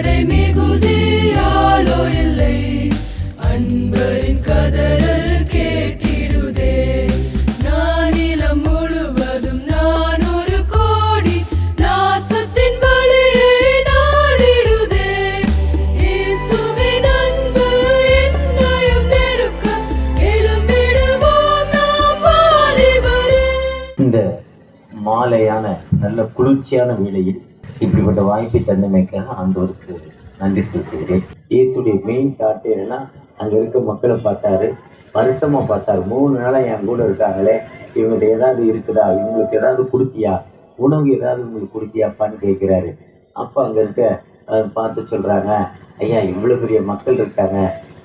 கடை மிகுதியாலோ இல்லை, அன்பரின் கதறல் கேட்டிடுதே. நானிலம் முழுவதும் நான் ஒரு கோடி நாசத்தின் வழியை நாடிடுதே. இயேசுவின் அன்பு என்னையும் நெருக்க எழும்பிடுவோம் நாம் வாலிபரே. இந்த மாலையான நல்ல குளிர்ச்சியான வேளையில் இப்படிப்பட்ட வாய்ப்பை தந்தமைக்காக ஆண்டவருக்கு நன்றி செலுத்துகிறேன். இயேசுடைய மெயின் தாட் என்னன்னா, அங்கே இருக்க மக்களை பார்த்தாரு, வருத்தமாக பார்த்தாரு. 3 நாளாக என் கூட இருக்காங்களே, இவங்ககிட்ட ஏதாவது இருக்குதா, இவங்களுக்கு ஏதாவது கொடுத்தியா, உணவு ஏதாவது உங்களுக்கு கொடுத்தியாப்பான்னு கேட்குறாரு. அப்போ அங்கே இருக்க பார்த்து சொல்கிறாங்க, ஐயா இவ்வளோ பெரிய மக்கள் இருக்காங்க,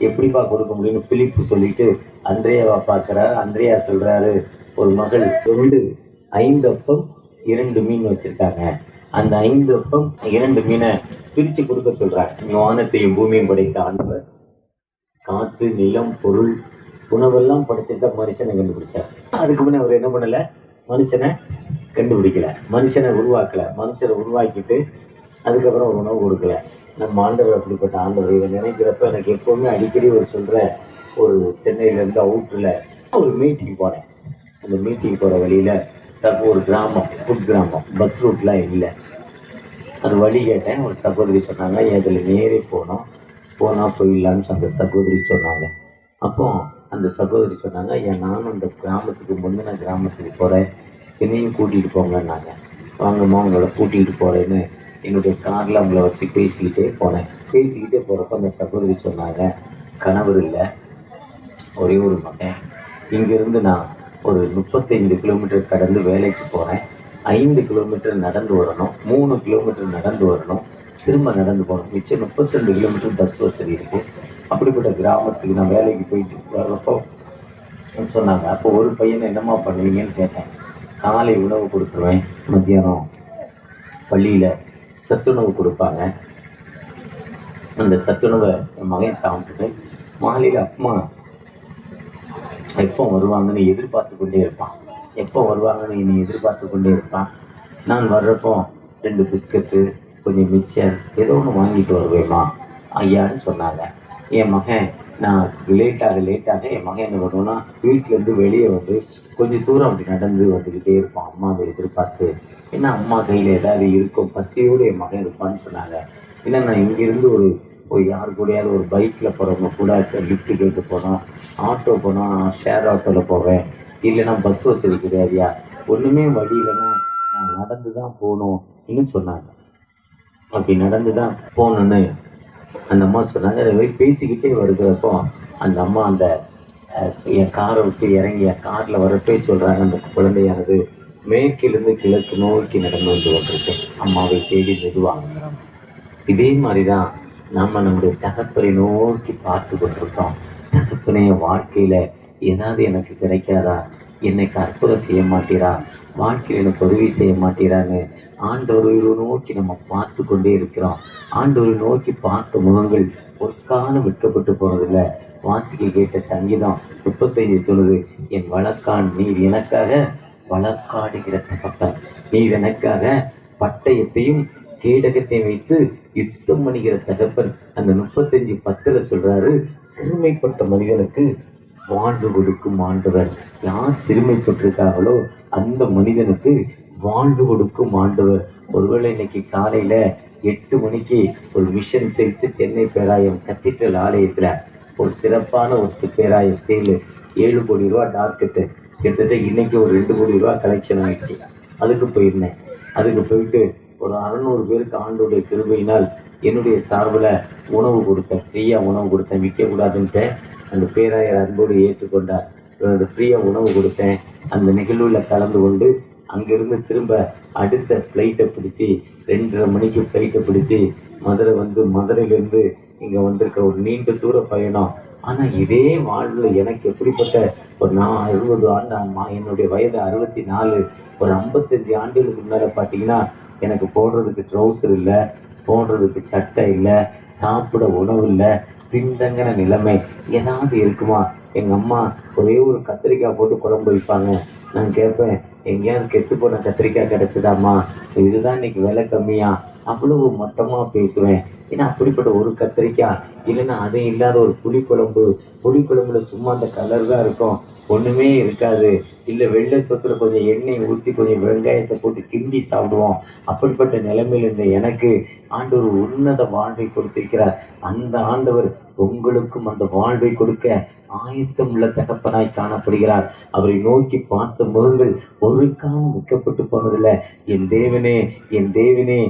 எப்படிப்பா கொடுக்க முடியும்னு பிலிப்பு சொல்லிட்டு அந்திரேயாவை பார்க்குறாரு. அந்திரேயா சொல்கிறாரு, ஒரு மகள் 5 அப்பம் 2 மீன் வச்சுருக்காங்க, அந்த 5 அப்பம் 2 மீனை பிரித்து கொடுக்க சொல்கிறாங்க. வானத்தையும் பூமியும் படைத்த ஆண்டவர் காற்று நிலம் பொருள் உணவெல்லாம் படைச்சிருக்க மனுஷனை கண்டுபிடிச்சார். அதுக்கு முன்னே அவர் என்ன பண்ணலை, மனுஷனை கண்டுபிடிக்கல, மனுஷனை உருவாக்கலை. மனுஷனை உருவாக்கிட்டு அதுக்கப்புறம் ஒரு உணவு கொடுக்கல. நம்ம ஆண்டவர் அப்படிப்பட்ட ஆண்டவர். இதை நினைக்கிறப்ப எனக்கு எப்போவுமே அடிக்கடி ஒரு சொல்கிற, ஒரு சென்னையிலேருந்து அவுட்டில் ஒரு மீட்டிங் போனேன். அந்த மீட்டிங் போகிற வழியில் ஒரு கிராமம், ஃபுட் கிராமம், பஸ் ரூட்லாம் இல்லை. அது வழி கேட்டேன். ஒரு சகோதரி சொன்னாங்க, அதில் நேரே போனால் போயிடலான்னு அந்த சகோதரி சொன்னாங்க. அப்போ அந்த சகோதரி சொன்னாங்க, நானும் அந்த கிராமத்துக்கு முந்தின கிராமத்துக்கு போகிறேன், என்னையும் கூட்டிகிட்டு போங்கன்னாங்க. வாங்கம்மா உங்களை கூட்டிகிட்டு போகிறேன்னு என்னுடைய காரில் அவங்கள வச்சு பேசிக்கிட்டே போனேன். பேசிக்கிட்டே போகிறப்ப அந்த சகோதரி சொன்னாங்க, கணவர் இல்லை, ஒரே ஒரு மகன். இங்கேருந்து நான் ஒரு 35 கிலோமீட்டர் கடந்து வேலைக்கு போகிறேன். 5 கிலோமீட்டர் நடந்து வரணும், 3 கிலோமீட்டர் நடந்து வரணும், திரும்ப நடந்து போகணும். மிச்சம் 32 கிலோமீட்டர் பஸ் வசதி இருக்குது. அப்படிப்பட்ட கிராமத்துக்கு நான் வேலைக்கு போயிட்டு வர்றப்போ சொன்னாங்க. அப்போ ஒரு பையனை என்னம்மா பண்ணுவீங்கன்னு கேட்டேன். காலை உணவு கொடுத்துருவேன், மத்தியானம் பள்ளியில் சத்துணவு கொடுப்பாங்க, அந்த சத்துணவை என் மகன் சாப்பிட்டுட்டு மாலையில் அம்மா எப்போ வருவாங்கன்னு எதிர்பார்த்து கொண்டே இருப்பான். எப்போ வருவாங்கன்னு என்னை எதிர்பார்த்து கொண்டே இருப்பான். நான் வர்றப்போ 2 பிஸ்கட்டு கொஞ்சம் மிச்சர் ஏதோ ஒன்று வாங்கிட்டு வருவேம்மா ஐயான்னு சொன்னாங்க. என் மகன் நான் லேட்டாக என் மகன் என்ன பண்ணுவோன்னா, வீட்டிலேருந்து வெளியே வந்து கொஞ்சம் தூரம் அப்படி நடந்து வந்துக்கிட்டே இருப்பான் அம்மாவை எதிர்பார்த்து. ஏன்னா அம்மா கையில் ஏதாவது இருக்கும், பசியோடு என் மகன் இருப்பான்னு சொன்னாங்க. ஏன்னா நான் இங்கேருந்து ஒரு யார் கூடயாவது ஒரு பைக்கில் போகிறவங்க கூட லிஃப்ட்டு கேட்டு போனோம், ஆட்டோ போனால் ஷேர் ஆட்டோவில் போவேன், இல்லைன்னா பஸ் வசதி கிடையாதுயா, ஒன்றுமே வழி இல்லைன்னா நான் நடந்து தான் போகணும் இன்னும் சொன்னாங்க. அப்படி நடந்து தான் போகணுன்னு அந்த அம்மா சொன்னாங்க. அதை மாதிரி பேசிக்கிட்டே வருகிறப்போ அந்த அம்மா அந்த என் காரை விட்டு இறங்கி என் காரில் வரப்பே சொல்கிறாங்க, அந்த குழந்தையானது மேற்கிலிருந்து கிழக்கு நோக்கி நடந்து வந்து கொண்டிருக்கேன், அம்மாவை தேடி மெதுவாங்க. இதே மாதிரி தான் நம்ம நம்முடைய தகப்பனை நோக்கி பார்த்து கொண்டிருக்கோம். தகப்பனைய வாழ்க்கையில் ஏதாவது எனக்கு கிடைக்காதா, என்னைக்கு அற்புதம் செய்ய மாட்டீரா, வாழ்க்கையில் எனக்கு உதவி செய்ய மாட்டீரான்னு ஆண்டவரை நோக்கி நம்ம பார்த்து கொண்டே இருக்கிறோம். ஆண்டவரை நோக்கி பார்த்த முகங்கள் பொற்காலம் விற்கப்பட்டு போனதில்லை. வாசிக்க கேட்ட சங்கீதம் 35 சொல்லுது, என் வழக்கான் நீர் எனக்காக வழக்காடுகிற தகப்பன், நீர் எனக்காக பட்டயத்தையும் கேடகத்தை வைத்து யுத்தம் பண்ணுகிற தகப்பன். அந்த 35:10 சொல்றாரு, சிறுமைப்பட்ட மனிதனுக்கு வாழ்வு கொடுக்கும் ஆண்டவர். யார் சிறுமைப்பட்டிருக்காங்களோ அந்த மனிதனுக்கு வாழ்வு கொடுக்கும் ஆண்டவர். ஒருவேளை இன்னைக்கு காலையில 8 மணிக்கு ஒரு மிஷன் செல்ஸ் சென்னை பேராயம் கத்தீட்ரல் ஆலயத்தில் ஒரு சிறப்பான ஒரு பேராயம் சேலு 7 கோடி ரூபா டார்கெட்டு. கிட்டத்தட்ட இன்னைக்கு ஒரு 2 கோடி ரூபா கலெக்ஷன் ஆயிடுச்சு. அதுக்கு போயிருந்தேன். அதுக்கு போயிட்டு ஒரு 600 பேருக்கு ஆண்டோடைய கிருபையினால் என்னுடைய சார்பில் உணவு கொடுத்தேன், ஃப்ரீயாக உணவு கொடுத்தேன், விற்கக்கூடாதுன்ட்டு அந்த பேராயர் அன்போடு ஏற்றுக்கொண்டார். ஃப்ரீயாக உணவு கொடுத்தேன். அந்த நிகழ்வில் கலந்து கொண்டு அங்கேருந்து திரும்ப அடுத்த ஃப்ளைட்டை பிடிச்சி 2:30 மணிக்கு ஃப்ளைட்டை பிடிச்சி மதுரை வந்து மதுரையிலேருந்து இங்கே வந்திருக்க ஒரு நீண்ட தூர பயணம். ஆனால் இதே வாழ்வில் எனக்கு எப்படிப்பட்ட ஒரு 60 ஆண்டு, என்னுடைய வயது 64, ஒரு 55 ஆண்டுகளுக்கு முன்னால் பார்த்தீங்கன்னா எனக்கு போடுறதுக்கு ட்ரௌசர் இல்லை, போடுறதுக்கு சட்டை இல்லை, சாப்பிட உணவு இல்லை, பின்தங்கின நிலைமை ஏதாவது இருக்குமா? எங்கள் அம்மா ஒரே ஒரு கத்திரிக்காய் போட்டு குழம்பு வைப்பாங்க. நான் கேட்பேன், எங்கேயாவது கெட்டு போன கத்திரிக்காய் கிடச்சிதாம்மா, இதுதான் இன்னைக்கு விலை கம்மியா, அவ்வளவு மட்டமாக பேசுவேன். ஏன்னா அப்படிப்பட்ட ஒரு கத்திரிக்காய் இல்லைன்னா அது இல்லாத ஒரு புளிக்குழம்புல சும்மா அந்த கலர் தான் இருக்கும், ஒன்றுமே இருக்காது. இல்லை வெள்ளை சொத்துல கொஞ்சம் எண்ணெய் ஊற்றி கொஞ்சம் வெங்காயத்தை போட்டு கிண்டி சாப்பிடுவோம். அப்படிப்பட்ட நிலைமையில் இருந்த எனக்கு ஆண்டவர் உன்னத வாழ்வை கொடுத்திருக்கிறார். அந்த ஆண்டவர் உங்களுக்கும் அந்த வாழ்வை கொடுக்க ஆயத்தம் உள்ள தகப்பனாய் காணப்படுகிறார். அவரை நோக்கி பார்த்த முகங்கள் ஒரு காலம் விற்கப்பட்டு போனதில்லை. என் தேவனே, என் தேவனே,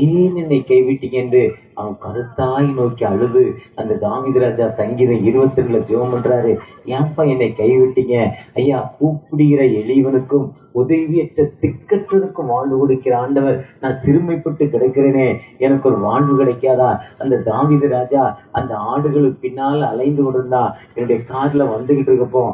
ஏன் என்னை கைவிட்டீங்க என்று அவன் கருத்தாய் நோக்கி அழுது அந்த தாவீது ராஜா சங்கீதம் 22 ஜெபம் பண்றாரு. ஏன்பா என்னை கைவிட்டீங்க ஐயா? கூப்பிடுகிற எளியவனுக்கும் உதவியற்ற திக்கற்றதுக்கும் வாழ்வு கொடுக்கிற ஆண்டவர், நான் சிறுமைப்பட்டு கிடக்கிறேனே, எனக்கு ஒரு வாழ்வு கிடைக்காதா? அந்த தாவீது ராஜா அந்த ஆடுகளுக்கு பின்னால் அலைந்து கொண்டிருந்தான். என்னுடைய கார்ல வந்துகிட்டு இருக்கப்போ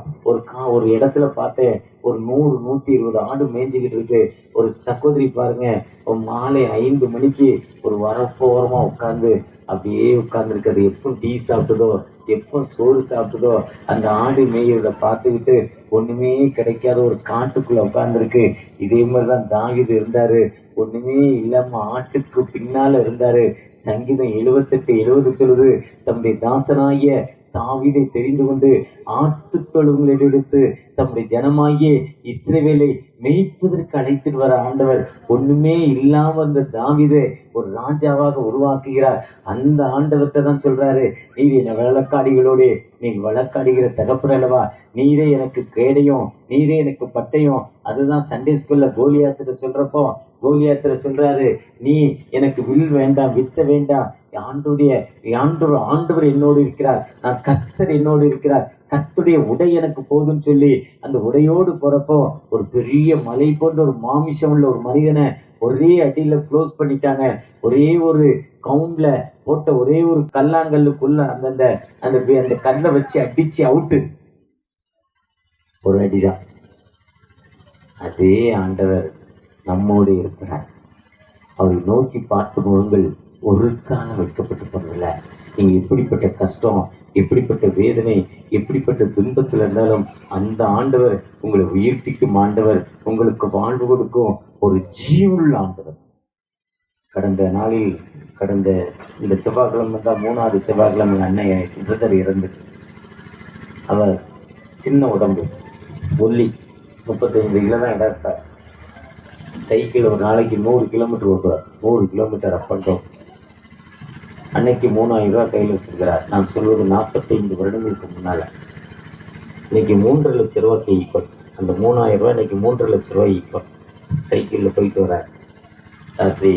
ஒரு இடத்துல பார்த்தேன், ஒரு 100-120 ஆடு மேய்ஞ்சிக்கிட்டு இருக்கு. ஒரு சகோதரி பாருங்க, ஒரு மாலை 5 மணிக்கு ஒரு வரப்போரமா உட்காந்து அப்படியே உட்கார்ந்துருக்கிறது. எப்போ டீ சாப்பிட்டதோ, எப்போ சோறு சாப்பிட்டதோ, அந்த ஆடு மேய்கிறத பார்த்துக்கிட்டு ஒண்ணுமே கிடைக்காத ஒரு காட்டுக்குள்ள உட்கார்ந்துருக்கு. இதே மாதிரிதான் தாவீது இருந்தாரு. ஒண்ணுமே இல்லாம ஆட்டுக்கு பின்னால இருந்தாரு. சங்கீதம் 78:70 சொல்லுது, தம்முடைய தாசனாகிய தாவீதை தெரிந்து கொண்டு ஆட்டு தொழுவங்களை எடுத்து தம்முடைய ஜனமாகிய இஸ்ரவேலை மேய்ப்பதற்கு அழைத்துட்டு வர ஆண்டவர் ஒண்ணுமே இல்லாம இருந்த தாவீதை ஒரு ராஜாவாக உருவாக்குகிறார். அந்த ஆண்டவர்கிட்ட தான் சொல்றாரு, நீர் என் வழக்காடிகளோடு நீ வழக்காடுகிற தகப்பன் அல்லவா, நீரே எனக்கு கேடையும் நீரே எனக்கு பட்டையும். அதுதான் சண்டே ஸ்கூல்ல கோலியாத்துல சொல்றப்போ கோலியாத்துல சொல்றாரு, நீ எனக்கு வில் வேண்டாம், வித்த வேண்டாம், ஆண்டவர் என்னோடு இருக்கிறார், நான் கர்த்தர் என்னோடு இருக்கிறார், கர்த்தருடைய உடை எனக்கு போதும்னு சொல்லி அந்த உடையோடு போறப்போ ஒரு பெரிய மலை போன்ற ஒரு மாமிசம் உள்ள ஒரு மனிதனை ஒரே அடியில க்ளோஸ் பண்ணிட்டாங்க. ஒரே ஒரு கவுண்ட்ல போட்ட ஒரே ஒரு கல்லாங்கல்லுக்குள்ள அந்த அந்த கல்லை வச்சு அடிச்சு அவுட்டு, ஒரு அடிதான். அதே ஆண்டவர் நம்மோடு இருக்கிறார். அவரை நோக்கி பார்த்து முகங்கள் ஒரு காலம் வைக்கப்பட்டு போனதில்லை. நீங்க எப்படிப்பட்ட கஷ்டம், எப்படிப்பட்ட வேதனை, எப்படிப்பட்ட துன்பத்தில் இருந்தாலும் அந்த ஆண்டவர் உங்களை உயிர்ப்பிக்கும் ஆண்டவர், உங்களுக்கு வாழ்வு கொடுக்கும் ஒரு ஜீவனுள்ள ஆண்டவர். கடந்த இந்த செவ்வாய்க்கிழமை தான் 3வது செவ்வாய்க்கிழமை அண்ணன் பிரதர் இறந்து. அவர் சின்ன உடம்பு, ஒல்லி, 35 கிலோ தான் இடம் இருக்கார். சைக்கிள் ஒரு நாளைக்கு 100 கிலோமீட்டர் ஓட்டுவார். 100 கிலோமீட்டர் அப் அண்ட் டவுன். அன்னைக்கு 3000 ரூபாய் கையில் வச்சிருக்கிறார். நான் சொல்வது 45 வருடங்களுக்கு முன்னால. இன்னைக்கு 3.5 லட்ச ரூபாய்க்கு ஈக்குவல். அந்த 3000 ரூபாய் இன்னைக்கு 3.5 லட்ச ரூபாய் ஈக்குவல். சைக்கிளில் போயிட்டு வரார். ராத்திரி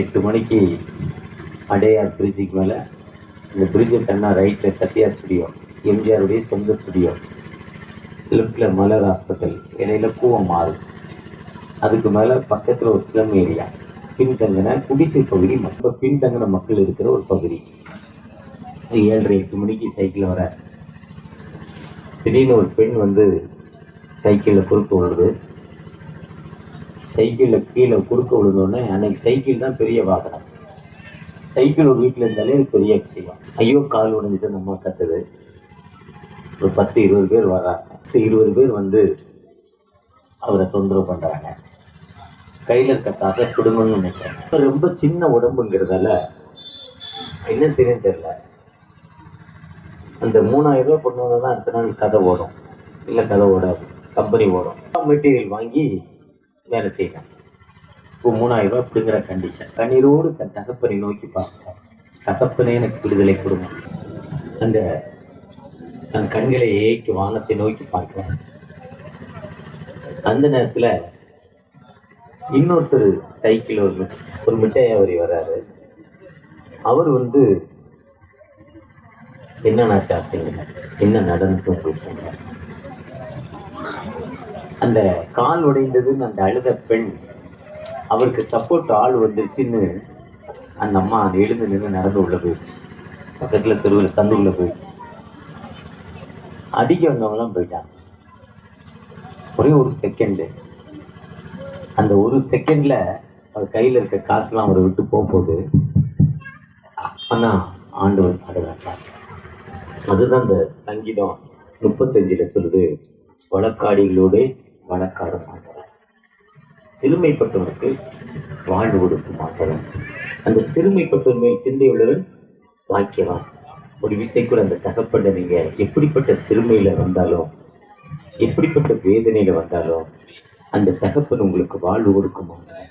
8 மணிக்கு அடையார் பிரிட்ஜுக்கு மேலே, இந்த பிரிட்ஜை தன்னா ரைட்டில் சத்யா ஸ்டுடியோ, எம்ஜிஆருடைய சொந்த ஸ்டுடியோ, லெஃப்டில் மலர் ஹாஸ்பிட்டல், இடையில கூவம் மாறு, அதுக்கு மேலே பக்கத்தில் ஒரு ஸ்லம் ஏரியா, பின்தங்கின குடிசை பகுதி, ரொம்ப பின்தங்கின மக்கள் இருக்கிற ஒரு பகுதி. 7:30-8 மணிக்கு சைக்கிளில் வர திடீர்னு ஒரு பெண் வந்து சைக்கிளில் குறுக்க விழுது. சைக்கிளில் கீழே குறுக்க விழுந்தோடனே, அன்னைக்கு சைக்கிள் தான் பெரிய வாகனம். சைக்கிள் ஒரு வீட்டில் இருந்தாலே பெரிய விஷயம். ஐயோ கால் உடைஞ்சிட்டு நம்ம கத்துது. ஒரு 10-20 பேர் வர்றாங்க. 20 பேர் வந்து அவரை தொந்தரவு பண்ணுறாங்க. கையில் இருக்க காசை கொடுங்கன்னு நினைக்கிறேன். ரொம்ப சின்ன உடம்புங்கிறதால என்ன செய்யணும்னு தெரியல. அந்த 3000 ரூபாய் கொண்டு வந்தால் தான் அடுத்த நாள் கதை ஓடும், இல்லை கதை ஓடாது, கம்பெனி ஓடும். மெட்டீரியல் வாங்கி வேலை செய்யலாம். இப்போ 3000 ரூபாய் பிடுங்குற கண்டிஷன். கண்ணீரோடு தன் தகப்பனை நோக்கி பார்க்கிறேன், தகப்பனே எனக்கு விடுதலை கொடுங்க. அந்த தன் கண்களை ஏக்கி வானத்தை நோக்கி பார்க்கிறேன். அந்த நேரத்தில் இன்னொருத்தர் சைக்கிள் ஒரு மிட்டாயாவரி வர்றாரு. அவர் வந்து என்ன ஆச்சுங்க, என்ன நடந்து உங்களுக்கு, அந்த கால் உடைந்ததுன்னு அந்த அழுத பெண், அவருக்கு சப்போர்ட் ஆள் வந்துருச்சுன்னு அந்த அம்மா அந்த எழுந்து நின்று நடந்து உள்ள போயிடுச்சு. பக்கத்தில் தெருவில் சந்துக்குள்ள போயிடுச்சு. அடிக்க வந்தவங்களாம் போயிட்டாங்க. ஒரே ஒரு செகண்டு, அந்த ஒரு செகண்ட்ல அவர் கையில் இருக்க காசுலாம் அவரை விட்டு போகுது. ஆனால் ஆண்டவர் பாதுகாத்தார். அதுதான் இந்த சங்கீதம் 35 சொல்லுது, வழக்காடிகளோடு வழக்காட மாட்டார், சிறுமைப்பட்டவனுக்கு வாழ்வு கொடுக்க மாட்டார். அந்த சிறுமைப்பட்டவன் மேல் சிந்தையுள்ளவன் வாக்கியவான். ஒரு விசைக்குள் அந்த தகப்பட நீங்க எப்படிப்பட்ட சிறுமையில வந்தாலும், எப்படிப்பட்ட வேதனையில வந்தாலும், அந்த தகப்பன் உங்களுக்கு வாழ்வு கொடுக்க மாட்டார்.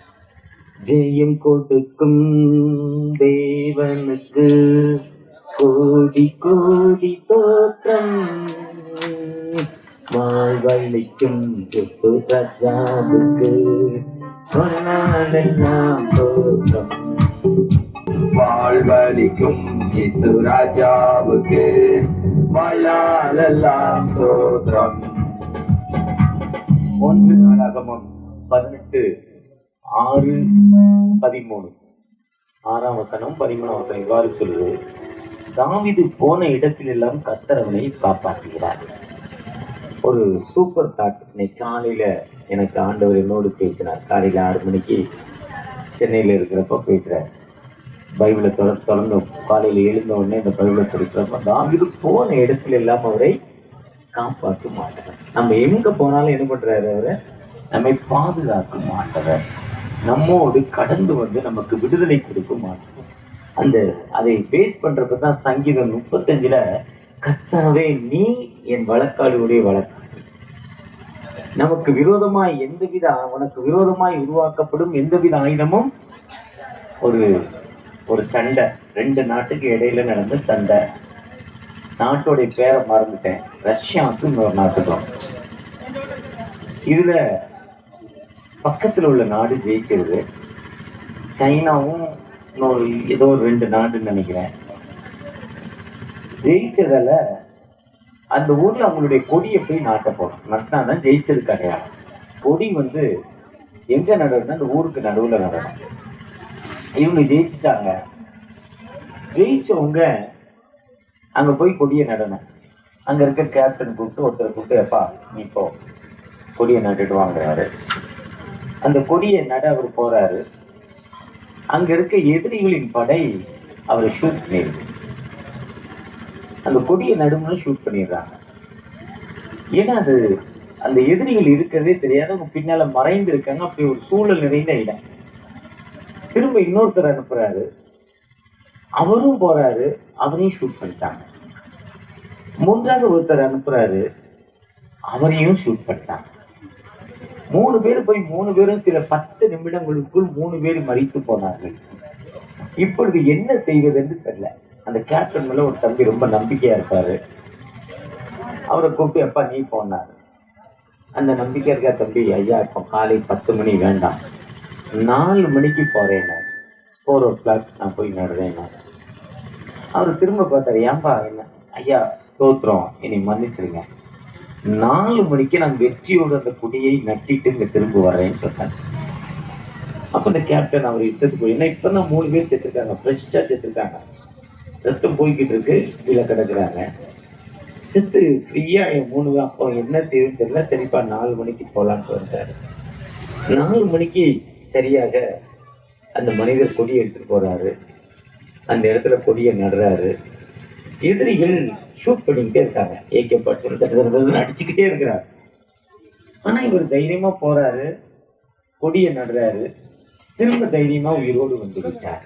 ஜெயம் கொடுக்கும் தேவனுக்கு கோடி கோடி தோற்றம், வாழ்வழிக்கும் ராஜாவுக்கு வாழ்நாளெல்லாம் தோற்றம், வாழ்வழிக்கும் இயேசு ராஜாவுக்கு வாழ்நாளெல்லாம் தோற்றம். 1 நாளாகமம் 18:6-13 6-13 இவ்வாறு சொல்லுது, தாவீது போன இடத்திலெல்லாம் கர்த்தர் அவனை காப்பாற்றுகிறார். ஒரு சூப்பர் தாட். இன்னைக்கு காலையில எனக்கு ஆண்டவர் என்னோடு பேசினார். காலையில 6 மணிக்கு சென்னையில் இருக்கிறப்ப பேசுறார். பைபிளை தொடர்ந்து காலையில் எழுந்த உடனே இந்த பைபிளை படிக்கிறப்ப தாவீது போன இடத்துல எல்லாம் அவரை காப்பாற்ற மாட்டார். நம்ம எங்க போனாலும் என்ன பண்றாரு? அவரை நம்மை பாதுகாக்க மாட்டார். நம்மோடு கடந்து வந்து நமக்கு விடுதலை கொடுக்க மாட்டார். அதை பேஸ் பண்றப்பதான் சங்கீதம் 35 கர்த்தாவே நீ என் வழக்காளியுடைய வழக்காளி. நமக்கு விரோதமாய் உனக்கு விரோதமாய் உருவாக்கப்படும் எந்தவித ஆயுதமும், ஒரு சண்டை, 2 நாட்டுக்கு இடையில நடந்த சண்டை. நாட்டோடைய பேரை மறந்துட்டேன், ரஷ்யாவுக்கும் இன்னொரு நாட்டுக்கும். இதுல பக்கத்துல உள்ள நாடு ஜெயிச்சிருது. சைனாவும் இன்னொரு ஏதோ 2 நாடுன்னு நினைக்கிறேன். ஜெயிச்சதால அந்த ஊர்ல அவங்களுடைய கொடியை போய் நாட்ட போறோம். நட்டினாதான் ஜெயிச்சது கிடையாது. கொடி எங்க நடனா அந்த ஊருக்கு நடுவுல நடனம். இவங்க ஜெயிச்சுட்டாங்க. ஜெயிச்சவங்க அங்க போய் கொடியை நடனம். அங்க இருக்க கேப்டன் கூப்பிட்டு ஒருத்தரை கூப்பிட்டு, எப்பா நீ போ கொடியை நட்டுட்டு வாங்குறாரு. அந்த கொடியை நட அவர் போறாரு. அங்க இருக்க எதிரிகளின் படை அவரை ஷூட் பண்ணிடுது. அந்த கொடியை நடுமுன்னு ஷூட் பண்ணிடுறாங்க. ஏன்னா அந்த எதிரிகள் இருக்கிறதே தெரியாது. அவங்க பின்னால மறைந்து இருக்காங்க. அப்படி ஒரு சூழல் நிறைந்த இடம். திரும்ப இன்னொருத்தர் அனுப்புறாரு. அவரும் போறாரு. அவரையும் ஷூட் பண்ணிட்டாங்க. 3வது ஒருத்தர் அனுப்புறாரு. அவரையும் ஷூட் பண்ணிட்டாங்க. 3 பேர் போய் 3 பேரும் சில 10 நிமிடங்களுக்குள் 3 பேர் மரித்து போனார்கள். இப்பொழுது என்ன செய்வதுன்னு தெரியல. அந்த கேப்டன் மேல ஒரு தம்பி ரொம்ப நம்பிக்கையா இருப்பாரு. அவரை கூப்பிட்டு, எப்பா நீ போனாரு. அந்த நம்பிக்கையா இருக்க தம்பி, ஐயா இப்போ காலை 10 மணி வேண்டாம், 4 மணிக்கு போறேன், 4 o'clock நான் போய் நடுறேன். அவர் திரும்ப பார்த்தாரு. ஏன்பா என்ன? ஐயா தோத்துறோம், என்னை மன்னிச்சிருங்க, 4 மணிக்கு நான் வெற்றியோடு அந்த கொடியை நட்டிட்டு இங்க திரும்ப வர்றேன்னு சொன்னார். அப்ப இந்த கேப்டன் அவர் இஷ்டத்துக்கு போய், ஏன்னா இப்பதான் 3 பேர் செத்துருக்காங்க, ஃப்ரெஷ்ஷா செத்துருக்காங்க, ரத்தம் போய்கிட்டு இருக்கு, கீழே கிடக்குறாங்க, செத்து ஃப்ரீயா 3 அப்போ என்ன செய்யுதுன்னு தெரியல. சரிப்பா 4 மணிக்கு போலான்னு வந்துட்டாரு. 4 மணிக்கு சரியாக அந்த மனிதர் கொடியை எடுத்துட்டு போறாரு. அந்த இடத்துல கொடியை நடுறாரு. எதிரிகள் ஷூட் பண்ணிக்கிட்டே இருக்காங்க. ஏகே அடிச்சுக்கிட்டே இருக்கிறார். ஆனா இவர் தைரியமா போறாரு, கொடியை நடுறாரு, திரும்ப தைரியமா உயிரோடு வந்து விட்டார்.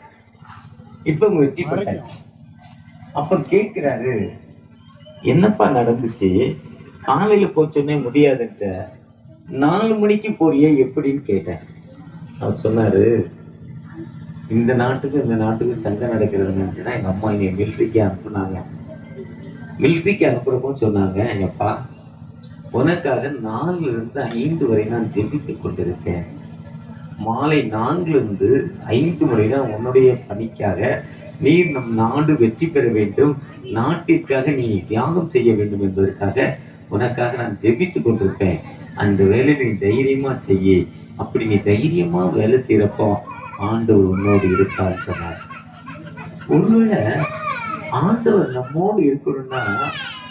இப்ப வெற்றி பெற்றாச்சு. அப்ப கேட்கிறாரு, என்னப்பா நடந்துச்சு? காலையில போச்சோன்னே முடியாதுன்ற, 4 மணிக்கு போறியே எப்படின்னு கேட்டேன். அவர் சொன்னாரு, இந்த நாட்டுக்கு சண்டை நடக்கிறது நினைச்சுன்னா எங்க அம்மா என்னை மிலிட்ரிக்கு அனுப்புனாங்க. மிலிட்ரிக்கு அனுப்புறப்போ சொன்னாங்க, எப்பா உனக்காக 4 to 5 வரை நான் ஜெபித்துக் கொண்டிருக்கேன். மாலை 4 to 5 வரை தான் உன்னுடைய பணிக்காக, நீ நம் நாடு வெற்றி பெற வேண்டும், நாட்டிற்காக நீ தியாகம் செய்ய வேண்டும் என்பதற்காக உனக்காக நான் ஜெபித்துக் கொண்டிருப்பேன். அந்த வேலையை நீ தைரியமா செய்ய. அப்படி நீ தைரியமா வேலை செய்யறப்போ ஆண்டவர் உன்னோடு இருப்பார் சொன்னார். ஒருவேளை ஆண்டவர் நம்மோடு இருக்கணும்னா,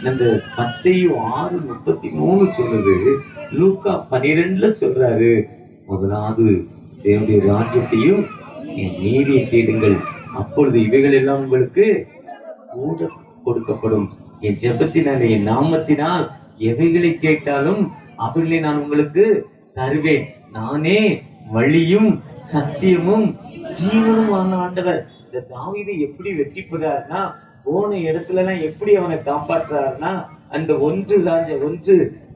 இந்த 10:6-33 சொல்லுது. லூக்கா 12 சொல்றாரு, முதலாவது தேவனுடைய ராஜ்யத்தையும் என் நீதியை தேடுங்கள், அப்பொழுது இவைகள் எல்லாம் உங்களுக்கு கூட கொடுக்கப்படும். என் ஜெபத்தினாலே, என் நாமத்தினால் எவைகளை கேட்டாலும் அவைகளை நான் உங்களுக்கு தருவேன். நானே வழியும் சத்தியமும் ஜீவனும் ஆன ஆண்டவர். இந்த தாவீதை எப்படி வெற்றி பெறாருன்னா, போன இடத்துல எல்லாம் எப்படி அவனை காப்பாற்றுறாருன்னா, அந்த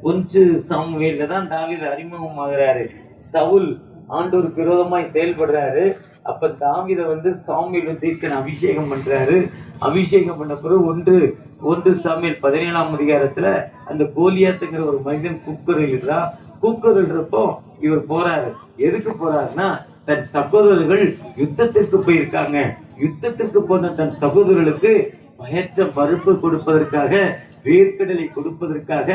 ஒன்று சாமுவேல்ல தான் தாவீது அறிமுகமாகிறாரு. சவுல் ஆண்டவருக்கு விரோதமாய் செயல்படுறாரு. அப்ப தாவீதை சாமுவேல் தீர்க்கன் அபிஷேகம் பண்றாரு. அபிஷேகம் பண்ண பிறகு ஒன்று சாமுவேல் 17ஆம் அதிகாரத்துல அந்த கோலியாத்துங்கிற ஒரு மனிதன் கூக்குரல்றப்போ இவர் போறாரு. எதுக்கு போறாருன்னா, தன் சகோதரர்கள் யுத்தத்திற்கு போயிருக்காங்க. யுத்தத்திற்கு போன தன் சகோதரர்களுக்கு பயற்ற பருப்பு கொடுப்பதற்காக, வேர்க்கடலை கொடுப்பதற்காக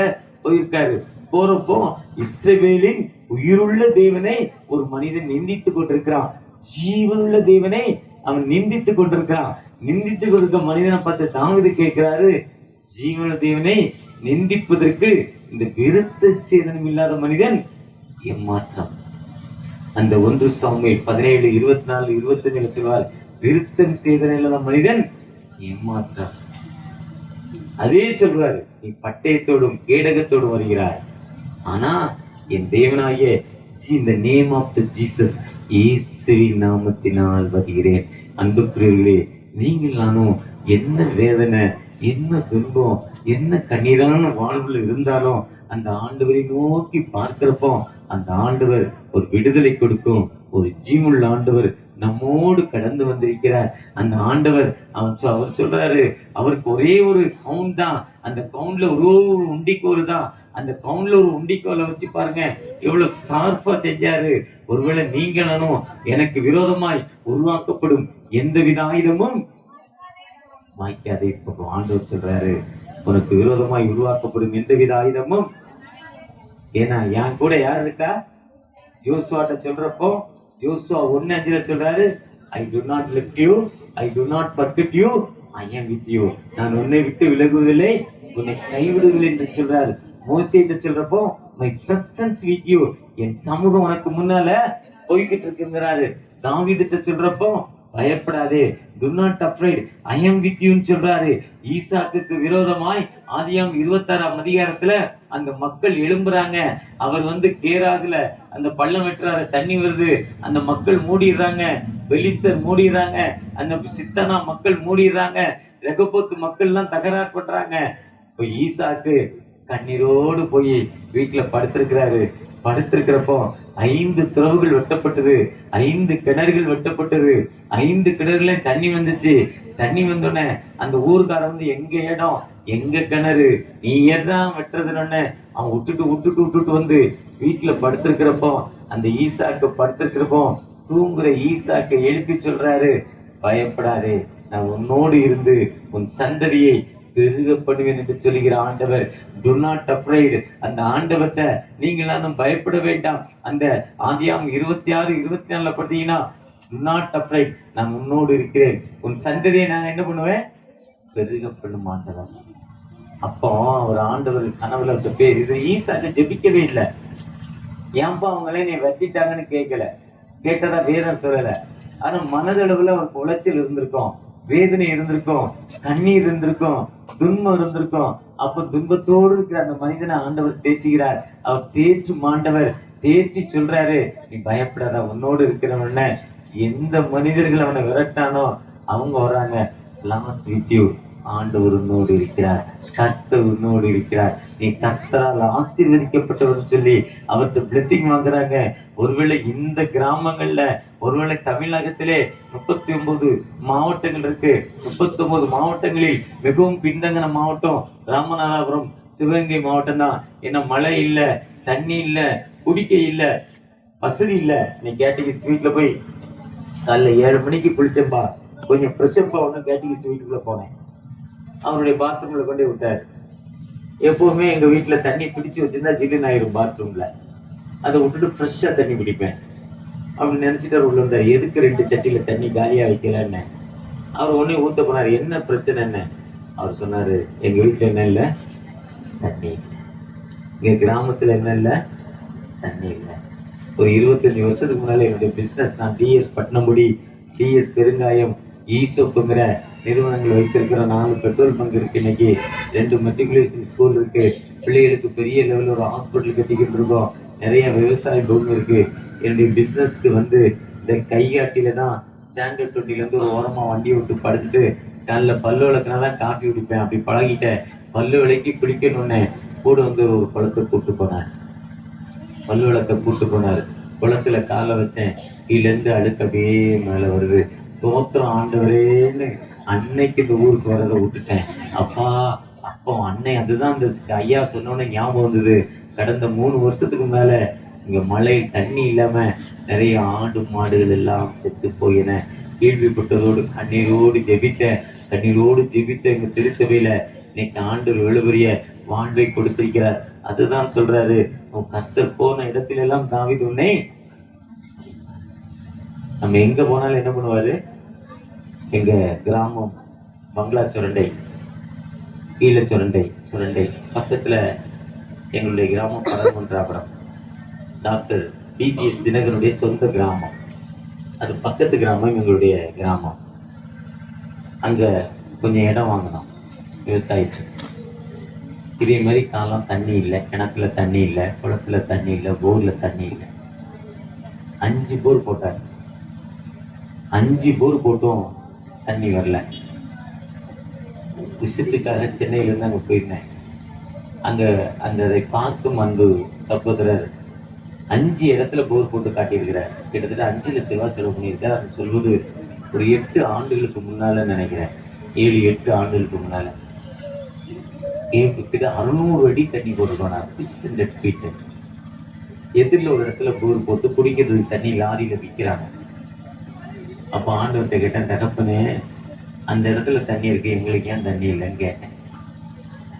போயிருக்காரு. போறப்போ இஸ்ரவேலின் உயிருள்ள தேவனை ஒரு மனிதன் நிந்தித்துக் கொண்டிருக்கிறான். ஜீவனுள்ள தேவனை அவன் நிந்தித்துக் கொண்டிருக்கிறான். நிந்தித்துக் கொடுக்க மனிதனை பார்த்து தாவீது கேட்கிறாரு, ஜீவனுள்ள தேவனை நிந்திப்பதற்கு இந்த விருத்த சேதனம் இல்லாத மனிதன் ஏமாற்றம். அந்த 1 சாமுவேல் 17, 24, 25 சொல்வார், விருத்தம் சேதனம் இல்லாத மனிதன் ஏமாற்றம். அதே சொல்றாரு, நீ பட்டயத்தோடும் கேடகத்தோடும் வருகிறாய், ஆனா என் தேவனாகிய இந்த நேம் ஆஃப் தி ஜீசஸ், இயேசுவின் நாமத்தினால் வருகிறேன். அன்புக்குரியவர்களே, நீங்கள் நானும் என்ன வேதனை, என்ன துன்பம், என்ன கண்ணீரான வாழ்வுல இருந்தாலும் அந்த ஆண்டவரை நோக்கி பார்க்கிறப்போ அந்த ஆண்டவர் ஒரு விடுதலை கொடுக்கும். ஒரு ஜீவனுள்ள ஆண்டவர் நம்மோடு கடந்து வந்திருக்கிறார். அந்த ஆண்டவர் அவர் சொல்றாரு, அவருக்கு ஒரே ஒரு கவுண்ட் தான், அந்த கவுண்ட்ல ஒரு உண்டிக்கோல் தான். அந்த கவுண்ட்ல ஒரு உண்டிக்கோலை வச்சு பாருங்க எவ்வளவு ஷார்ப்பா செஞ்சாரு. ஒருவேளை நீங்களும் எனக்கு விரோதமாய் உருவாக்கப்படும் எந்தவித ஆயுதமும் வாய்க்காதே. இப்போ ஆண்டவர் சொல்றாரு, உனக்கு விரோதமாய் உருவாக்கப்படும் எந்தவித ஆயுதமும். ஏன்னா என் கூட யார் இருக்கா? யோசுவாட்ட சொல்றப்போ யோசுவா 1:5 சொல்றாரு, I do not let you, I do not forget you, I am with you. நான் உன்னை விட்டு விலகுவதில்லை, உன்னை கைவிடுவதில்லை என்று சொல்றாரு. மோசேட்ட சொல்றப்போ my presence with you, என் சமூகம் உனக்கு முன்னால போய்கிட்டு இருக்குங்கிறாரு. தாவீதுட்ட சொல்றப்போ பயப்படாதே, do not afraid, I am with you சொல்றாரு. ஈசாக்குக்கு விரோதமாய் ஆதியாம் 26ஆம் அதிகாரத்துல அந்த மக்கள் எழும்புறாங்க. அவர் கேராகுல அந்த பள்ளம் வெட்டுறாரு, தண்ணி வருது, அந்த மக்கள் மூடிடுறாங்க, பெலிஸ்தர் மூடிடுறாங்க, அந்த சித்தனா மக்கள் மூடிடுறாங்க, ரெகபோத்து மக்கள் எல்லாம் தகராறு பண்றாங்க. இப்ப ஈசாக்கு கண்ணீரோடு போய் வீட்டுல படுத்திருக்கிறப்போ 5 துறவுகள் வெட்டப்பட்டது, 5 கிணறுகள் வெட்டப்பட்டது, 5 கிணறுல தண்ணி வந்துச்சு. தண்ணி வந்தோடனே அந்த ஊருக்காரன் எங்க இடம், எங்க கிணறு, நீ ஏதான் வெட்டுறதுன்னு அவன் விட்டுட்டு வீட்டுல படுத்திருக்கிறப்போ அந்த ஈசாக்கு படுத்திருக்கிறப்போ தூங்குற ஈசாக்கை எழுப்பி சொல்றாரு, பயப்படாதே, நான் உன்னோடு இருந்து உன் சந்ததியை பெருக பண்ணுவேன் என்று சொல்லுகிற ஆண்டவர். do not afraid. அந்த ஆண்டவர்கிட்ட நீங்களாம் பயப்பட வேண்டாம். அந்த ஆதியாம் 26, 24 பார்த்தீங்கன்னா do not afraid, நான் உன்னோடு இருக்கிறேன், உன் சந்ததியை நான் என்ன பண்ணுவேன், பெருக பண்ணும் ஆண்டவர். அப்போ அவர் ஆண்டவர் கனவுல பேர் இது ஈசாக்கு ஜெபிக்கவே இல்லை. ஏன்பா அவங்களே நீ வச்சிட்டாங்கன்னு கேட்கல, கேட்டதா வேதம் சொல்லல. ஆனா மனதளவுல அவருக்கு உளைச்சல் இருந்திருக்கும், வேதனை இருந்திருக்கும், கண்ணீர் இருந்திருக்கும், துன்பம் இருந்திருக்கும். அப்ப துன்பத்தோடு இருக்கிற அந்த மனிதனை ஆண்டவர் தேற்றுகிறார். அவர் தேற்றும் ஆண்டவர் தேற்றி சொல்றாரு, நீ பயப்படாத, உன்னோடு இருக்கிறவன. எந்த மனிதர்கள் அவனை விரட்டானோ அவங்க வர்றாங்க. லாஸ்ட் வித் யூ, ஆண்டவர் உன்னோடு இருக்கிறார், கர்த்தர் உன்னோடு இருக்கிறார், நீ கர்த்தரால் ஆசீர்வதிக்கப்பட்டவர் சொல்லி அவர்கிட்ட பிளெஸிங் வாங்குறாங்க. ஒருவேளை இந்த கிராமங்கள்ல, ஒருவேளை தமிழகத்திலே 39 மாவட்டங்கள் இருக்கு. 39 மாவட்டங்களில் மிகவும் பின்தங்கின மாவட்டம் ராமநாதபுரம், சிவகங்கை மாவட்டம் தான். ஏன்னா மழை இல்லை, தண்ணி இல்லை, குடிக்க இல்லை, வசதி இல்லை. நீ கேட்டகிஸ்ட் வீட்டுல போய் காலைல 7 மணிக்கு குளிச்சப்பா, கொஞ்சம் ஃப்ரெஷ்ஷப்பா ஒன்று கேட்டகிஸ்ட் வீட்டுக்குள்ள போனேன். அவருடைய பாத்ரூம்ல கொண்டே விட்டாரு. எப்பவுமே எங்க வீட்டுல தண்ணி பிடிச்சு வச்சிருந்தா ஜில்லுன்னு ஆயிரும் பாத்ரூம்ல, அதை விட்டுட்டு ஃப்ரெஷ்ஷா தண்ணி பிடிப்பேன் அப்படின்னு நினைச்சிட்டு உள்ள இருந்தார். எதுக்கு 2 சட்டியில தண்ணி காலியா வைக்கலன்னு அவர் உடனே ஊத்த போனாரு. என்ன பிரச்சனைன்னு அவர் சொன்னாரு, எங்க வீட்டுல என்ன இல்லை, தண்ணி. எங்க கிராமத்துல என்ன இல்லை, தண்ணி இல்லை. ஒரு 25 வருஷத்துக்கு முன்னால என்னுடைய பிசினஸ், நான் டிஎஸ் பட்டினமுடி, டிஎஸ் பெருங்காயம், ஈசோப்புங்கிற நிறுவனங்கள் வைத்திருக்கிற 4 பெட்ரோல் பங்க் இருக்கு, இன்னைக்கு 2 மெட்ரிகுலேஷன் ஸ்கூல் இருக்கு, பிள்ளைகளுக்கு பெரிய லெவலில் ஒரு ஹாஸ்பிட்டல் கட்டிக்கிட்டு இருக்கோம், நிறைய விவசாய பூமி இருக்கு. என்னுடைய பிஸ்னஸ்க்கு இந்த கைகாட்டில தான் ஸ்டாண்டர்ட் 20லேருந்து ஒரு ஓரமாக வண்டி விட்டு படுத்துட்டு காலைல பல்லு விளக்குனா தான் காஃபி குடிப்பேன். அப்படி பழகிட்டேன். பல்லு விளக்கி குளிக்கணுன்னே கூட ஒரு குளத்தை கூப்பிட்டு போனார். பல்லு விளக்க கூப்பிட்டு போனார். குளத்துல காலை வச்சேன், கீழேருந்து அழுக்கு அப்படியே மேலே வருது. தோத்திரம் ஆண்டவரேன்னு அன்னைக்கு இந்த ஊருக்கு வரதை விட்டுட்டேன். அப்பா அப்போ அன்னை அதுதான் இந்த ஐயா சொன்னோன்னே ஞாபகம் வந்தது. கடந்த 3 வருஷத்துக்கு மேல இங்க மழையில் தண்ணி இல்லாம நிறைய ஆடு மாடுகள் எல்லாம் செத்து போயின. கேள்விப்பட்டதோடு கண்ணீரோடு ஜெபித்த எங்க திருச்சபையில இன்னைக்கு ஆண்டவர் வெளுபெரிய வாழ்வை கொடுத்திருக்கிறார். அதுதான் சொல்றாரு, உன் கர்த்தர் போன இடத்துல எல்லாம் தாவீது உன்னை. நம்ம எங்க போனாலும் என்ன பண்ணுவாரு, எங்க கிராமம் பங்களா சுரண்டை, கீழ சுரண்டை பக்கத்துல எங்களுடைய கிராமம் பரமன்றாபுரம். டாக்டர் டிஜிஎஸ் தினகரனுடைய சொந்த கிராமம். அது பக்கத்து கிராமம் எங்களுடைய கிராமம். அங்க கொஞ்சம் இடம் வாங்கினோம் விவசாயத்துக்கு. இதே மாதிரி காலம் தண்ணி இல்லை, கிணத்துல தண்ணி இல்லை, குளத்துல தண்ணி இல்லை, போர்ல தண்ணி இல்லை. 5 போர் போட்டார். 5 போர் போட்டும் தண்ணி வரல. விசிட்டுக்காக சென்னையிலேருந்து அங்கே போயிருந்தேன். அங்கே அதை பார்க்கும் அன்பு சகோதரர் 5 இடத்துல போர் போட்டு காட்டியிருக்கிறார். கிட்டத்தட்ட 5 லட்சம் ரூபா செலவு பண்ணியிருக்கார். அது சொல்வது ஒரு 8 ஆண்டுகளுக்கு முன்னால நினைக்கிறேன், 7-8 ஆண்டுகளுக்கு முன்னால. கிட்ட 600 அடி தண்ணி போட்டுருக்கோம். 600 ஃபீட். எதிரில் ஒரு இடத்துல போர் போட்டு குடிக்கிறதுக்கு தண்ணி லாரியில விற்கிறாங்க. அப்போ ஆண்டவர்கிட்ட கேட்டேன், தகப்பனே அந்த இடத்துல தண்ணி இருக்கு, எங்களுக்கு ஏன் தண்ணி இல்லைன்னு கேட்டேன்.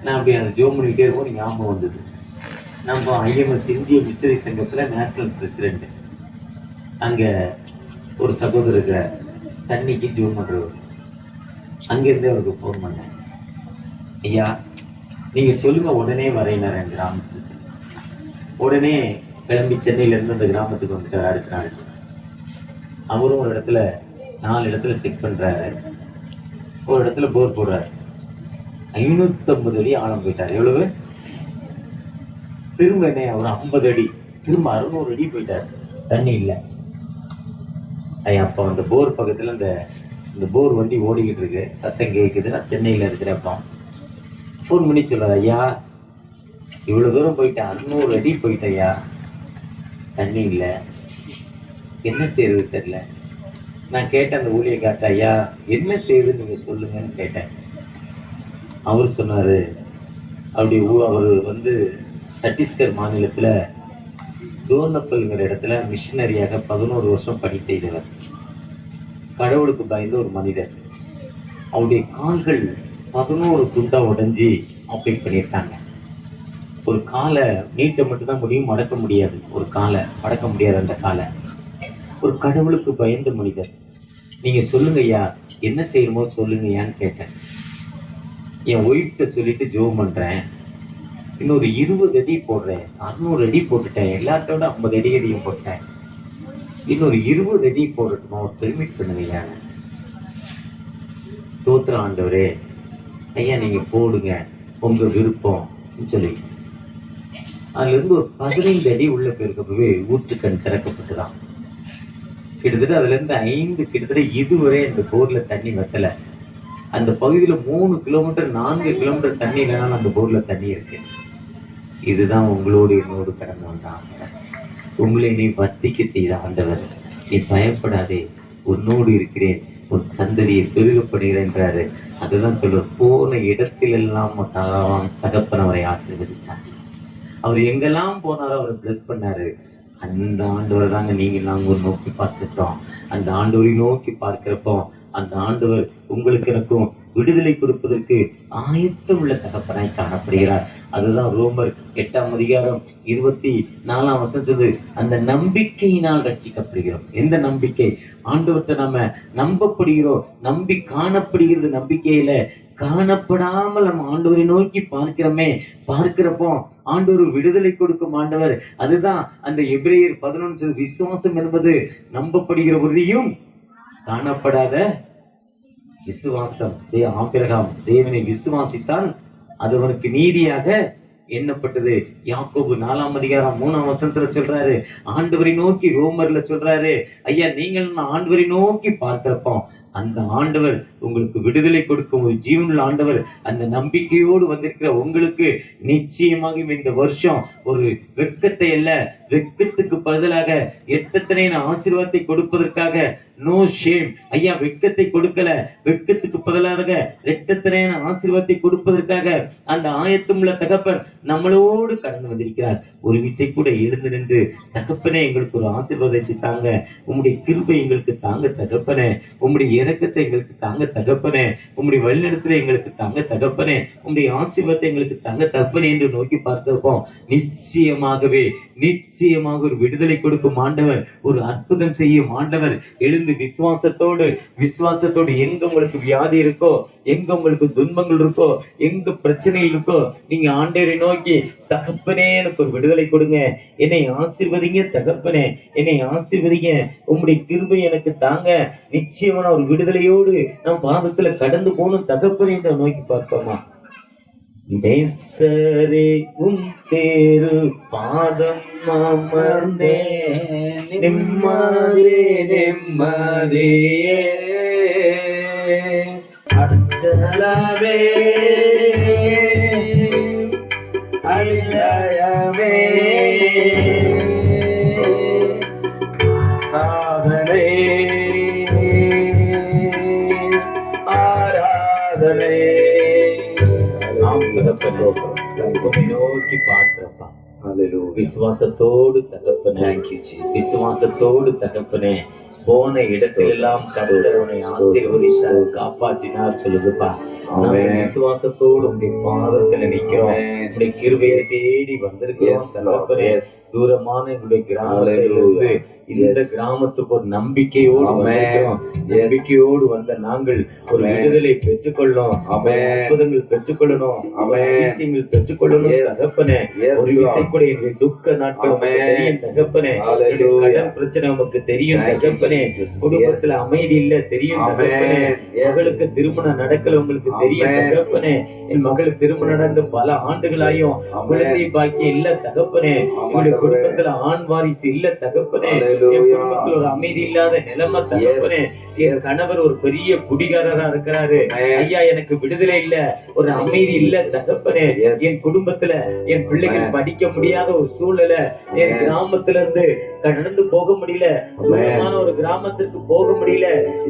நான் அப்படி அந்த ஜோம் பண்ணிக்கிட்டே இருக்கும், ஞாபகம் வந்தது. நம்ம IMS இந்திய மிஷனரி சங்கத்துல நேஷனல் பிரசிடென்ட். அங்க ஒரு சகோதரர் தண்ணிக்கு ஜோம் பண்றவர். அங்கிருந்தே அவருக்கு ஃபோன் பண்ணேன், ஐயா நீங்க சொல்லுங்க உடனே வரையினார் என் கிராமத்துக்கு. உடனே கிளம்பி சென்னையிலேருந்து அந்த கிராமத்துக்கு வந்துட்டார். அடுத்த நாள் அவரும் ஒரு இடத்துல 4 இடத்துல செக் பண்றாரு. ஒரு இடத்துல போர் போடுறாரு. 550 அடி ஆழம் போயிட்டார். எவ்வளவு? திரும்ப என்ன ஒரு 50 அடி, திரும்ப 600 அடி போயிட்டார். தண்ணி இல்லை. அப்போ அந்த போர் பக்கத்துல இந்த போர் வண்டி ஓடிக்கிட்டு இருக்கு, சத்தம் கேட்குது. நான் சென்னையில இருக்கிறப்போ ஃபோன் பண்ணி சொல்றாரு, ஐயா இவ்வளவு தூரம் போயிட்டேன், 600 அடி போயிட்டையா, தண்ணி இல்லை, என்ன செய்யறது தெரியல. நான் கேட்டேன் அந்த ஊழியக்கார்ட்ட, ஐயா என்ன செய்யுது நீங்க சொல்லுங்கன்னு கேட்டேன். அவர் சொன்னாரு, அவர் சத்தீஸ்கர் மாநிலத்துல தோர்னப்பல்ங்கிற இடத்துல மிஷினரியாக 11 வருஷம் பணி செய்தவர். கடவுளுக்கு பயந்த ஒரு மனிதர். அவருடைய கால்கள் 11 துண்டா உடைஞ்சி ஆப்ரேட் பண்ணியிருக்காங்க. ஒரு காலை நீட்ட மட்டும்தான் முடியும், மடக்க முடியாது. ஒரு காலை மடக்க முடியாது. அந்த காலை ஒரு கடவுளுக்கு பயந்த மனிதர். நீங்க சொல்லுங்க ஐயா, என்ன செய்யணுமோ சொல்லுங்க ஐயான்னு கேட்டேன். என் ஒய்ஃப்ட சொல்லிட்டு ஜோம் பண்றேன், இன்னொரு 20 அடி போடுறேன், 600 அடி போட்டுட்டேன், எல்லாத்தோட 50 அடி அடியும் போட்டேன், இன்னொரு 20 அடி போடட்டுமா, ஒரு பெர்மிட் பண்ணுங்க ஐயா. தோத்திர ஆண்டவரே, ஐயா நீங்க போடுங்க, உங்க விருப்பம் சொல்லி அதுல இருந்து ஒரு 15 அடி உள்ள போயிருக்கப்பவே ஊற்றுக்கண் திறக்கப்பட்டுதான். கிட்டத்தட்ட அதுல இருந்து கிட்டத்தட்ட இதுவரை அந்த போர்ல தண்ணி வத்தல. அந்த பகுதியில 3 கிலோமீட்டர் 4 கிலோமீட்டர் தண்ணி இல்லைனாலும் அந்த போர்ல தண்ணி இருக்கு. இதுதான் உங்களோடு என்னோடு கடந்து வந்தான். உங்களை நீ வத்திக்க செய்த ஆண்டவர், நீ பயப்படாதே, உன்னோடு இருக்கிறேன், உன் சந்ததியை பெருகப்படுகிறேன் என்றாரு. அதுதான் சொல்ற, போன இடத்திலெல்லாம் தகப்பன் அவரை ஆசீர்வதித்தார். அவர் எங்கெல்லாம் போனாரோ அவரை பிளஸ் பண்ணாரு. அந்த ஆண்டவர் தாங்க நாங்க நோக்கி பார்த்துட்டோம். அந்த ஆண்டவரை நோக்கி பார்க்கிறப்போ அந்த ஆண்டவர் உங்களுக்கு எனக்கும் விடுதலை கொடுப்பதற்கு ஆயத்தம் உள்ள தகப்பனாய் காணப்படுகிறார். அதுதான் ரோமர் 8ஆம் அதிகாரம் 24ஆம் வசனம் சொல்லுது, அந்த நம்பிக்கையினால் ரட்சிக்கப்படுகிறோம். எந்த நம்பிக்கை? ஆண்டவர்கிட்ட நாம நம்பப்படுகிறோம். நம்பி காணப்படுகிறது நம்பிக்கையில. காணப்படாமல் நம்ம ஆண்டவரை நோக்கி பார்க்கிறப்போ ஆண்டவர் விடுதலை கொடுக்கும் ஆண்டவர். அதுதான் அந்த எபிரேயர் 11 விசுவாசம் என்பது நம்பப்படுகிற உறுதியும் காணப்படாத விசுவாசம், ஆபிரகாம் தேவனை விசுவாசித்தான், அது அவனுக்கு நீதியாக எண்ணப்பட்டது. யாக்கோபு 4ஆம் அதிகாரம் 3ஆம் வசனத்துல சொல்றாரு, ஆண்டவரை நோக்கி, ரோமர்ல சொல்றாரு, ஐயா நீங்கள் ஆண்டவரை நோக்கி பார்க்கிறப்போ அந்த ஆண்டவர் உங்களுக்கு விடுதலை கொடுக்கும் ஒரு ஜீவனுள்ள ஆண்டவர். அந்த நம்பிக்கையோடு வந்திருக்கிற உங்களுக்கு நிச்சயமாக இந்த வருஷம் ஒரு வெட்கத்தை அல்ல, வெட்கத்துக்கு பதிலாக எத்தனை ஆசீர்வாதத்தை கொடுப்பதற்காக, நோ ஷேம் ஐயா, வெட்கத்தை கொடுக்கல, வெட்கத்துக்கு பதிலாக எத்தனை ஆசீர்வாதத்தை கொடுப்பதற்காக அந்த ஆயத்தமுள்ள தகப்பன் நம்மளோடு கடந்து வந்திருக்கிறார். ஒரு விசை கூட எழுந்து நின்று, தகப்பனே எங்களுக்கு ஒரு ஆசீர்வாதத்தை தாங்க, உம்முடைய கிருபை எங்களுக்கு தாங்க தகப்பனே, உம்முடைய இரக்கத்தை எங்களுக்கு தாங்க தகப்பனே, உம்முடைய வழிநடத்தலை எங்களுக்கு தாங்க தகப்பனே, உம்முடைய ஆசீர்வாதத்தை எங்களுக்கு தாங்க தகப்பனே என்று நோக்கி பார்த்திருப்போம். நிச்சயமாக ஒரு விடுதலை கொடுக்கும் ஆண்டவர், ஒரு அற்புதம் செய்யும் ஆண்டவர். எழுந்து விசுவாசத்தோடு எங்க உங்களுக்கு வியாதி இருக்கோ, எங்க உங்களுக்கு துன்பங்கள் இருக்கோ, எங்க பிரச்சனைகள் இருக்கோ, நீங்க ஆண்டவரை நோக்கி, தகப்பனே எனக்கு ஒரு விடுதலை கொடுங்க, என்னை ஆசீர்வதிங்க தகப்பனே, என்னை ஆசீர்வதிங்க, உம்முடைய கிருபை எனக்கு தாங்க. நிச்சயமான ஒரு விடுதலையோடு நம் பாதத்துல கடந்து போகணும் தகப்பனே என்று நோக்கி பார்ப்போமா. நேசரே உம் தேரு பாதம் அமர்ந்தே, நிம்மதியே அச்சலமே அதிசயமே ஆராதனை ஆராதனை. நோக்கி பார்க்கிறப்பா, விசுவாசத்தோடு தகப்பனே, விசுவாசத்தோடு தகப்பனே, போன இடத்திலெல்லாம் கர்த்தர் உன்னை ஆசீர்வதித்தார், காப்பாற்றினார் சொல்லுதுப்பா. விசுவாசத்தோடு உங்களுடைய பாதத்துல நிக்கிறோம், உங்களுடைய கிருபையை தேடி வந்திருக்கிறோம் தகப்பனே. தூரமான எங்களுடைய கிராமத்திலிருந்து இந்த கிராமத்துக்கு ஒரு நம்பிக்கையோடு வந்த நாங்கள் ஒரு விடுதலை பெற்றுக்கொள்ளணும், அற்புதங்கள் பெற்றுக்கொள்ளணும், அதிசயங்கள் பெற்றுக்கொள்ளணும் தகப்பனே. ஒரு விசை கூட என்னுடைய துக்க நாட்கள் தெரியும் தகப்பனே, கடன் பிரச்சனை நமக்கு தெரியும் தகப்பனே, குடும்பத்துல அமைதி இல்ல தெரியும் தகப்பனே, மகளுக்கு திருமணம் நடக்கல உங்களுக்கு தெரியும் தகப்பனே, என் மகளுக்கு திருமணம் நடந்து பல ஆண்டுகளாயும் குழந்தை பாக்கியம் இல்ல தகப்பனே, என்னுடைய குடும்பத்துல ஆண் வாரிசு இல்ல தகப்பனே, என் குடும்பத்துல ஒரு அமைதி இல்லாத நிலைமை தகப்பனே, என் கணவர் ஒரு பெரிய குடிகாரரா இருக்கிறாரு ஐயா, எனக்கு விடுதலை இல்ல, ஒரு அமைதி இல்ல தகப்பனே, என் குடும்பத்துல என் பிள்ளைகள் படிக்க முடியாத ஒரு சூழ்நிலை, என் கிராமத்துல இருந்து நடந்து போக முடியல, தூரமான ஒரு கிராமத்திற்கு போக முடியல,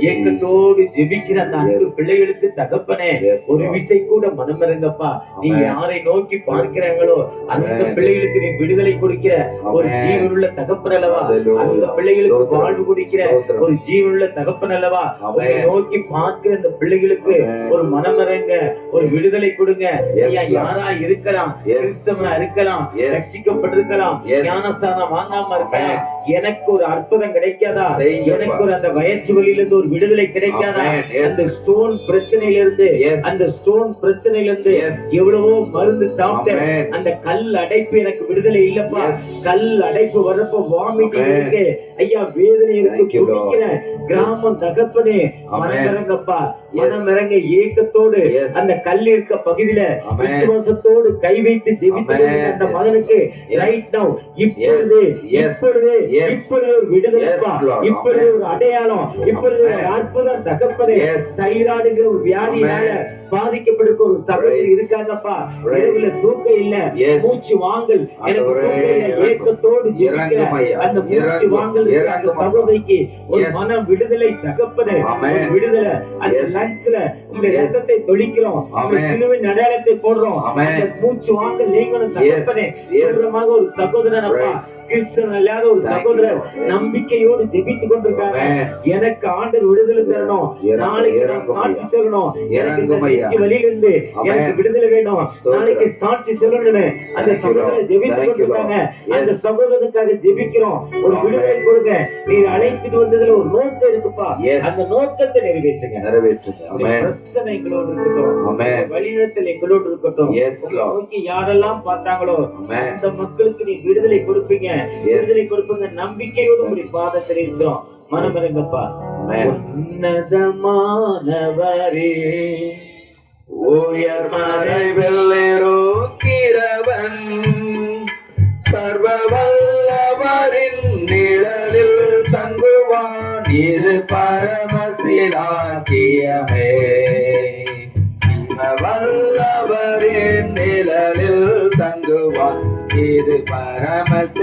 ஏக்கத்தோடு ஜெபிக்கிற அந்த அன்பு பிள்ளைகளுக்கு தகப்பனே ஒரு விசை கூட மனமிறங்கப்பா. நீங்க யாரை நோக்கி பார்க்கிறாங்களோ அந்த பிள்ளைகளுக்கு நீ விடுதலை கொடுக்கிற ஒரு ஜீவனுள்ள தகப்பன் அல்லவா, அந்த பிள்ளைகளுக்கு வாழ்வு கொடுக்கிற ஒரு ஜீவனுள்ள தகப்பன் அல்லவா. உங்களை நோக்கி பார்க்கிற அந்த பிள்ளைகளுக்கு ஒரு மனமிறங்க, ஒரு விடுதலை கொடுங்க ஐயா. யாரா இருக்கலாம், கிறிஸ்தவனா இருக்கலாம், ரட்சிக்கப்பட்டிருக்கலாம், ஞானஸ்தானம் வாங்காம இருக்கலாம், எனக்கு ஒரு அற்புதம் கிடைக்காதா, எனக்கு ஒரு அந்த வயற்சி வழியிலிருந்து ஒரு விடுதலை கிடைக்காதா, அந்த ஸ்டோன் பிரச்சனையிலிருந்து, அந்த ஸ்டோன் பிரச்சனையிலிருந்து எவ்வளவோ மருந்து சாப்பிட்டேன், அந்த கல் அடைப்பு எனக்கு விடுதலை இல்லப்பா, கல் அடைப்பு வரப்போ வாமிட்டிங் இருக்கு ஐயா, வேதனை இருக்கு, குடிக்கிறேன் கிராமம் தகப்பனே, மனமிறங்கப்பா, மனமிறங்க ஏக்கத்தோடு அந்த கல் இருக்க பகுதியில விசுவாசத்தோடு கை வைத்து ஜெபித்து அந்த மகனுக்கு ரைட் நவ இப்பொழுது ஒரு விடுதலைப்பா, இப்பொழுது ஒரு அடையாளம், இப்பொழுது ஒரு அற்புதம் தகப்பனே. தைராய்டுங்கிற ஒரு வியாதியால பாதிக்கப்படுகிற ஒரு சகோதரி இருக்காங்கப்பா, இரவுல தூக்கம் இல்ல, மூச்சு வாங்கல், எனக்கு ஏக்கத்தோடு ஜெபிக்கிற அந்த மூச்சு வாங்கல் அந்த சகோதரிக்கு ஒரு மன விடுதலை தகப்பனே, விடுதலை. அந்த லங்ஸ்ல உங்களுடைய ரத்தத்தை தொளிக்கிறோம், சிலுவின் அடையாளத்தை போடுறோம், அந்த மூச்சு வாங்கல் நீங்களும் தகப்பனே. ஒரு சகோதரன் அப்பா, கிறிஸ்தவன் இல்லாத ஒரு சகோதரர் நம்பிக்கையோடு ஜெபித்துக் கொண்டிருக்காங்க, எனக்கு ஆண்டவர் விடுதலை தரணும், நாளைக்கு நான் சாட்சி சொல்லணும், எனக்கு வழியிலிருந்து எனக்கு விடுதலை வேணும், நாளைக்கு சாட்சி சொல்லணும்னு அந்த சகோதரர் ஜெபித்துக் கொண்டிருக்காங்க. அந்த சகோதரனுக்காக ஜெபிக்கிறோம், ஒரு விடுதலை கொடுங்க. நீர் அழைத்துட்டு வந்ததுல ஒரு நோக்கம் இருக்குப்பா, அந்த நோக்கத்தை நிறைவேற்றுங்க. பிரச்சனை எங்களோடு இருக்கட்டும், வழிநடத்தல் எங்களோடு இருக்கட்டும். நோக்கி யாரெல்லாம் பார்த்தாங்களோ அந்த மக்களுக்கு நீ விடுதலை கொடுப்பீங்க, விடுதலை கொடுப்பீங்க. நம்பிக்கையோடு ஒரு பாதத்தில் இருக்கிறோம். மனமிறங்கப்பா, உன்னதமானவரே உயர் மறைவில் இருக்கிறவன் சர்வ வல்லவரின் நிழலில் தங்குவான் இது பரமசிலாக்கியமே வல்லவரின் நிழலில் தங்குவான் இது பரமசிலாக்கியமே